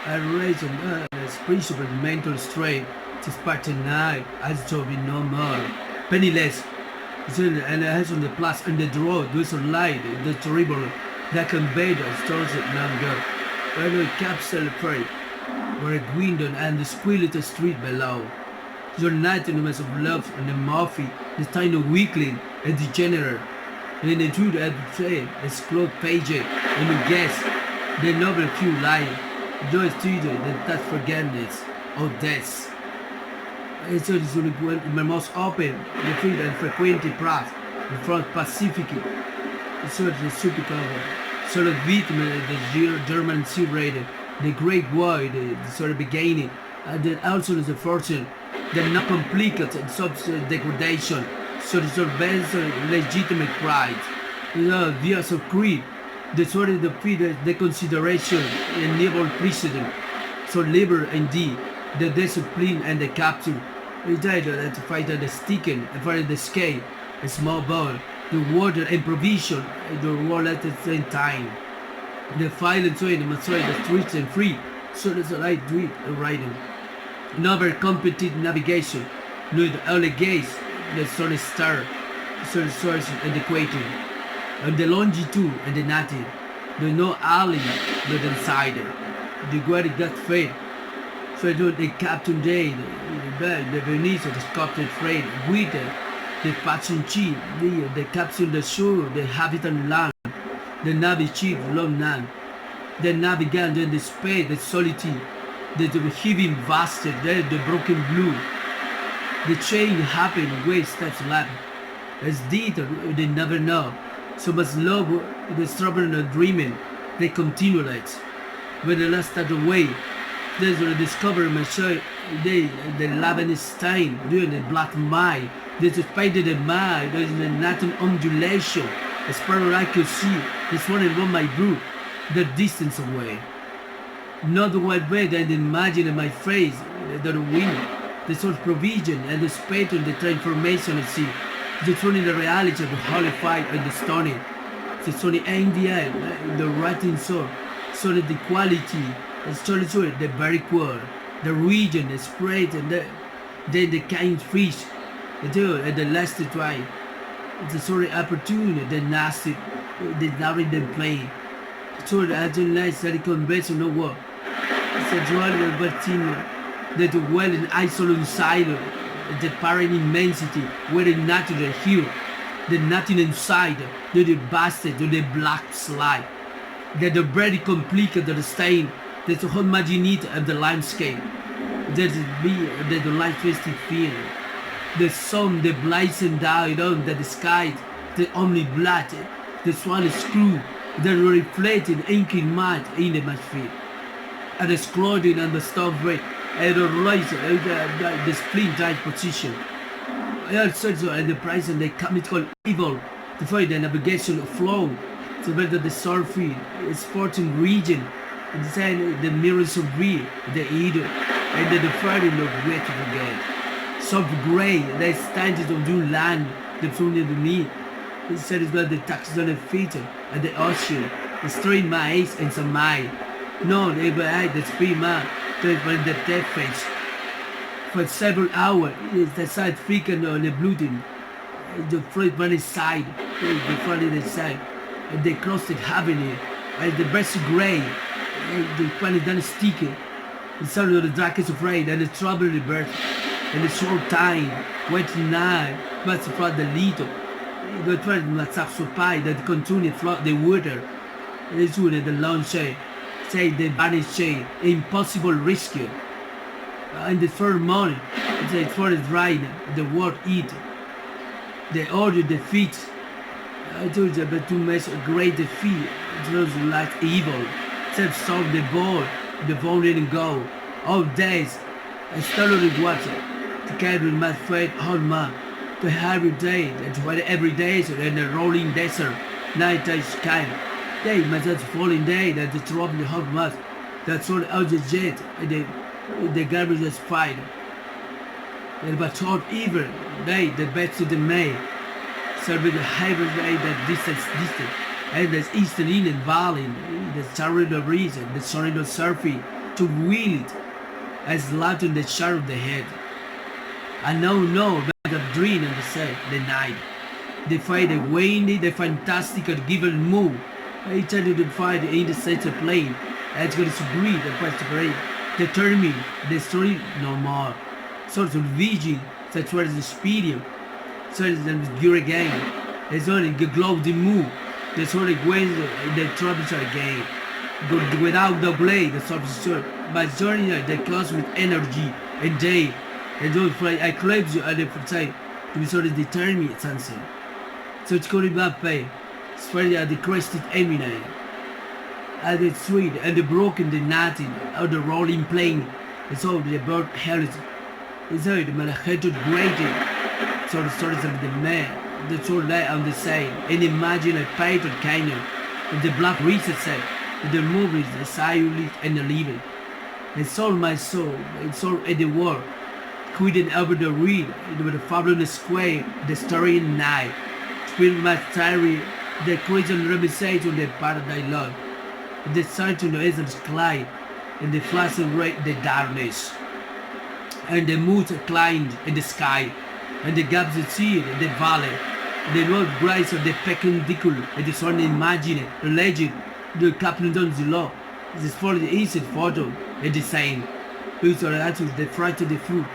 I raised as principal mental strain to Spartan night as to be no more. Penniless, and I has on the plus on the road with a light, the terrible that conveyed us towards it longer. Where the capsule freight, where a window and the squealet street below. Your nothingness of love and the murphy, the tiny weakling, a degenerate. And in the truth I betrayed, a scroll page, and you guess, the noble few lie, joy studio, that forgiveness, or death. I saw this my most open, the free and frequented path, the front Pacific, the sort of the super cover, sort of victim of the German sea raided, the great war, the sort of beginning, and then also the fortune, the not complicated and substance degradation, so the surveillance of legitimate pride, views of creed, the sort of the consideration, and naval precedent, so labor indeed, the discipline and the capture, the title to fight the sticking and for the scale, a small ball, the water and provision, the world at the same time. The violent way, the mastery, the streets and free, so there's a light do it, riding. Never competent navigation, no the early gaze, the sun star, the source and the equator, and the longitude and the native, the no alley, the insider, the great gut fate. So the captain day, the Venice, the sculpted freight, with the passion chief, the captain the shore, the habitant land, the navy chief, long nan, the navigant, then the spade, the solitude, the heaving vast, the broken blue, the chain happened, waste steps lap, as did they never know. So much love, the strawberry and dreaming, they continue it. When the last start away, there's a discovery my show, the Lavenstein, doing the black mine, there's a spider the mine, there's a nothing undulation, a sparrow I could see, this one and one my brew, the distance away. Not the white way that I imagine in my face, the wind, the source provision and the space and the transformation I see, the turning the reality of the holy fight and the stony, the stony idea, the writing soul, so that the quality, the solitude, the very core, the region, the spread, and then the kind fish, the deal, and the last try, the sorry opportunity, the nasty, the narrative the play. So the agent lies that the convention no work. It's a dual vertino, that the well in isolate silent, the parent immensity, where the natural hue, the nothing inside, the bastard, the black slide, that the very complicated stain, that the homogeneity of the landscape, that the light twisted field, the sun, the blazing down on the sky, the only blood, the swallow screw, the reflected inking mud in the atmosphere, and the scrolling on the stone break, and the rise of the split died position. Also, and the price and the chemical evil, to find the navigation of flow, to better the surfing, sporting region, then the mirrors of real, the either, and the further look where to forget. Soft grey, the standards of new land, the front of me. It said it's got the taxes on the feet and the ocean, the strain my eyes and some mind. No, they were I the free man, to find the death face. For several hours, it's the side freaking on the bleeding, the front one side, the front of the side, and they crossed it heavily, and the breast grey, the funny done sticky, the sound of the darkest afraid, and the trouble of the birth, and the short time, waiting night, but for the little. The twelve must supply that continue flood the water. The soon the long shade, say the banished shade, impossible rescue. In the first morning, the forest ride, the world eat. They order defeat. I told you about too much a great defeat. Those like evil. Self solve the ball, the ball didn't go. All days, I started water to carry my freight home man. To every day, and to every day, in the rolling desert, night days kind. Day, my just falling day, that the drop in the hot mud, that's all out the jet, and the garbage is fired. And but thought even, day, the best of the May, serving the hybrid day that distance, and there's Eastern Indian Valley, the Sarado region, the Sarado surfing, to will it, as light in the shadow of the head. I now know about the dream and the night. They find a windy, the fantastic and given move. I try to find in the center plane. As good to breathe and press to break. Determine the story no more. Sort of vision, such as the speed. Such as the gear again. There's only the globe the move. There's only when the troubles again. Without the blade, the substitute. My journey that comes with energy and day. And don't fly, I claim you at the side to be sort of determine its answer. So it's going to be spread at the crested eminence. At the street and the broken, the nothing, or the rolling plain, it's all the bird held. It's all the malachetoid grating. So the stories of the man, the soul lay on the side, and imagine a painted canyon, and the black reset set, and the movies, the silent and the living. It's all my soul, it's all at the world. Quitting over the reed, with the fabulous square, the starry night. Spirit my story, the Christian reminiscence of the paradise love. The sun to the eastern sky, and the flashing red the darkness. And the moon climbed in the sky, and the gaps the sea and the valley. The road bright of the perpendicular, and the sun imagine, the legend, the captain of the law. This for the instant photo, and the sign. Those are actually the fright of the fruit.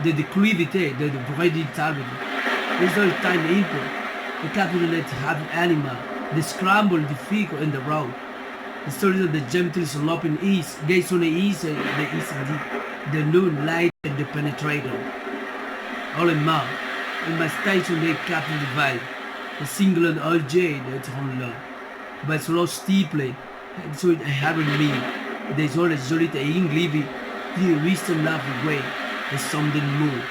The declivity, the breeding target. There's no time input. The capital let have an animal, the scramble, the figure, and the road. The stories of the gentle sloping east, gaze on the east, the east deep, the noon light, and the penetrator. All in mouth, in my station, the capital divide, the single and all jade, that's on love. But slow steeply, and so it happened to me. There's always solid in living, the wisdom love away. The something moon.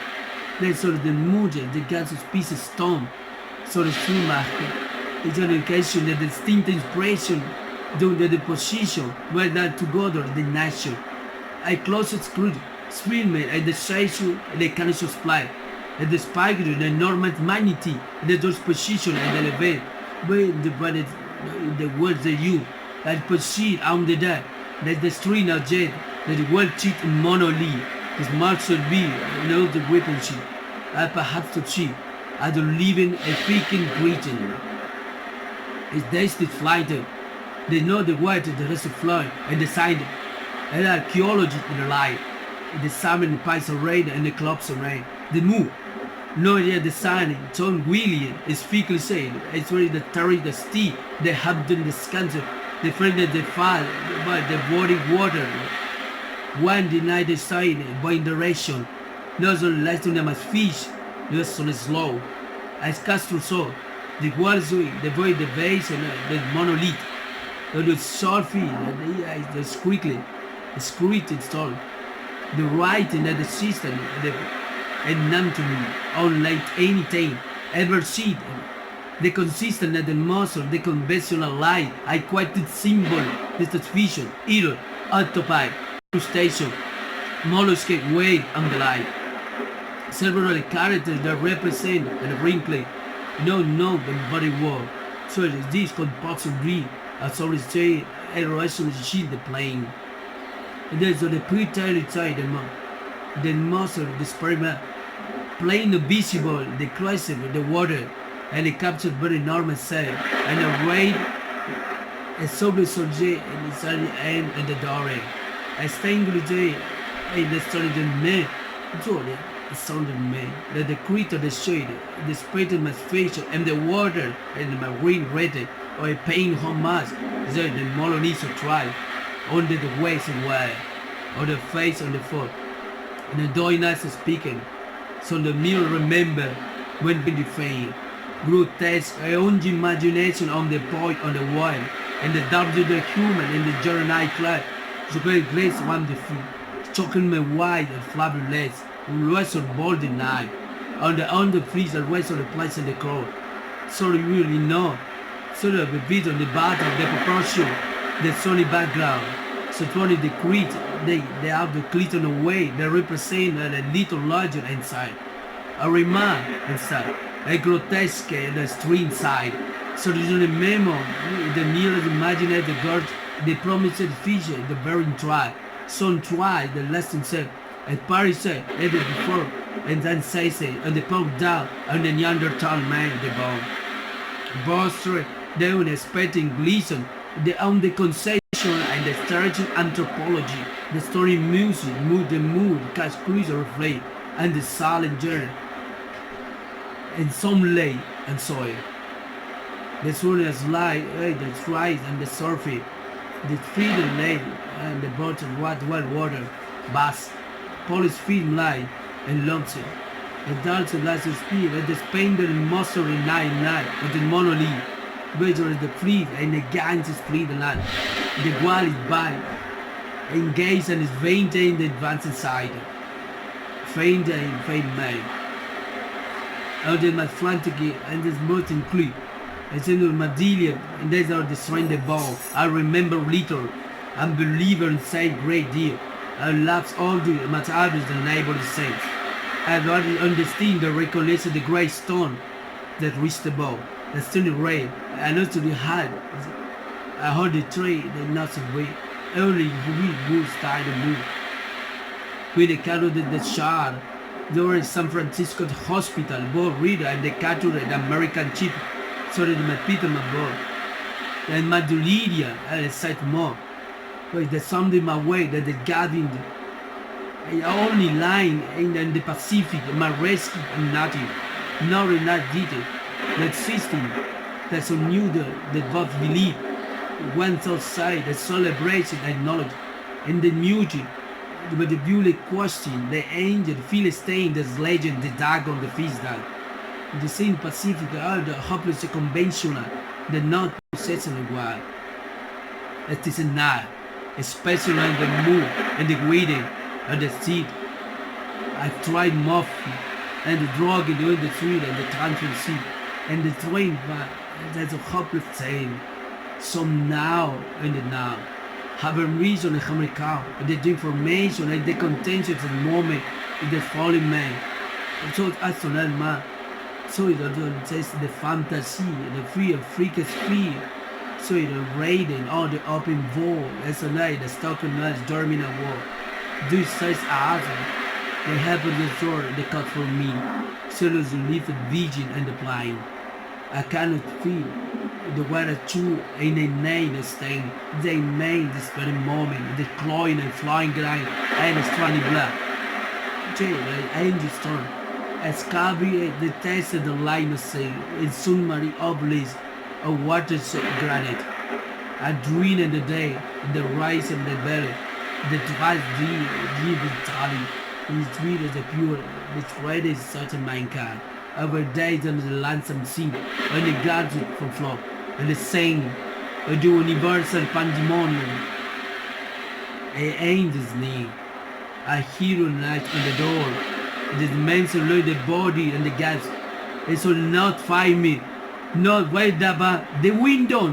There's sort of the moon, the gas of pieces storm. So the Schumacher, it's an indication that the distinct inspiration, doing the position, were not together the nation. I closed screwed, Spearman and the station, and the cannon supply, and the spike, the enormous magnitude, and the door's position and the elevate, where the words they use, and proceed on the deck, that the string of jet, that the world cheat in monolith. His mark should be no the weaponship, and perhaps to cheat, as a living a freaking greeting. His destined flighter, they know the word of the rest of flight, and the sign, and archaeology in the light, the salmon and pies arrayed and the clubs arrayed. The move, no yet the sign, John William is frequently said, it's really the terry, the steed, the Hampton, the scanser, the friend of the fire, by the body water. One denied the sign by direction, not so less than them as fish, not so slow. As Castro saw, the waterway, the void, the base, and the monolith, the short feet, the squiggly, the squeak installed, the writing and the system, and none to me, unlike anything ever seen. The consistent and the muscle, the conventional light, I quite symbol, the vision, either, octopi, station, mollusk weight on the light. Several characters that represent the ringplay, no the body world. So this composite dream, as always say, erosion sheet the plane. And there's the pre-tile side, the muscle, the sperma, plane visible, the crescent, the water, and the captured very enormous cell, and the raid, a sober subject, and the sunny end and the doorway. I stand with the solid man, Jordan, the solid man, that the creature, the shade, the spirit of my face, and the water, and my marine ready, or a pain homage, the Molonese tribe, under the waist and wire, or the face on the foot, and the doiness speaking, so the mirror remember when we defame, grotesque, I own imagination on the point on the wall, and the doubt of the human and the journey clad. So great grace one the feet, choking my wide and flabby legs, rest on bold night, on the fleece and rest on the place in the crowd. So you really know, so the beat on the bottom, the proportion, the sunny background. So 20 the creed, they have the clit on the way, they represent a little larger inside. A remark inside, a grotesque and a string side. So there's a memo, the nearest imaginary the gorge, the promised feature, the bearing tribe, Some try the lesson said, and Paris said, ever before, and then say, and the poke down, and the Neanderthal man the bone. Both they were expecting Gleason, on the concession and the strategic anthropology, the story music, the mood, cash cruiser reflect, and the silent journey, and some lay and soil. The soil light, the rise and the surface, the freedom lay and the bottom well water, bass, polish film light and lumps it. The dance of last speed and the spindle monster in night of the monolith, which is the fleet and the gangs is fleet land. The wall is by, engaged and is maintained the advanced side. Faint and faint man. Out in my frantic and this mountain creek. It's in the Madelian, and there's all the surrender ball. I remember little, unbeliever and say great deal. I laughed all the much others than able to say. I already understand the recollection of the great stone that reached the ball, the stone rain, and also the heart. I heard the tree that not away. Only we moves tied the move. When they carried the shard, there was San Francisco hospital, both reader and the cattle and the American chief. Sorry, my Peter, my boy. And my Lydia, I said more. But there's something my way that the guarding the only line in the Pacific, my rescue and native, not in that detail. That system that so new that both believe, went outside, the celebration and knowledge, and the music, but the beauty question, the angel, Philistine, the legend, the Dagon, the feast dog. The same Pacific are the hopeless conventional, the not possessing wild. It is not, especially in the mood and the waiting and the seed. I tried muffin and the drug in the street and the transfer seat and the train, but that's a hopeless thing. Some now and the now. Have a reason in America, the information and the contention of the moment in the falling man. So it's actually man. So it says the fantasy, the free of freakers free. So it raiding all the open war, as a night, the stalking nights, dorming at war. This says other. They have the door they cut for me. So there's a lifted vision and the blind. I cannot feel the weather true in a name stain. They made this very moment, the clawing and flying grind and the strandy blood. The angel storm. Escabi the test of the line of sea, in Sunmari obelisk, a water granite. A dream in the day, the rise in the belly, the twice deep tally, is sweet as the pure, which red is such a mankind. Our days under the lonesome sea, and the gods from flock, and the same, the universal pandemonium. A angel's name, a hero night on the door. This man shall lay the body and the gas. It shall not find me. Not wait about the window,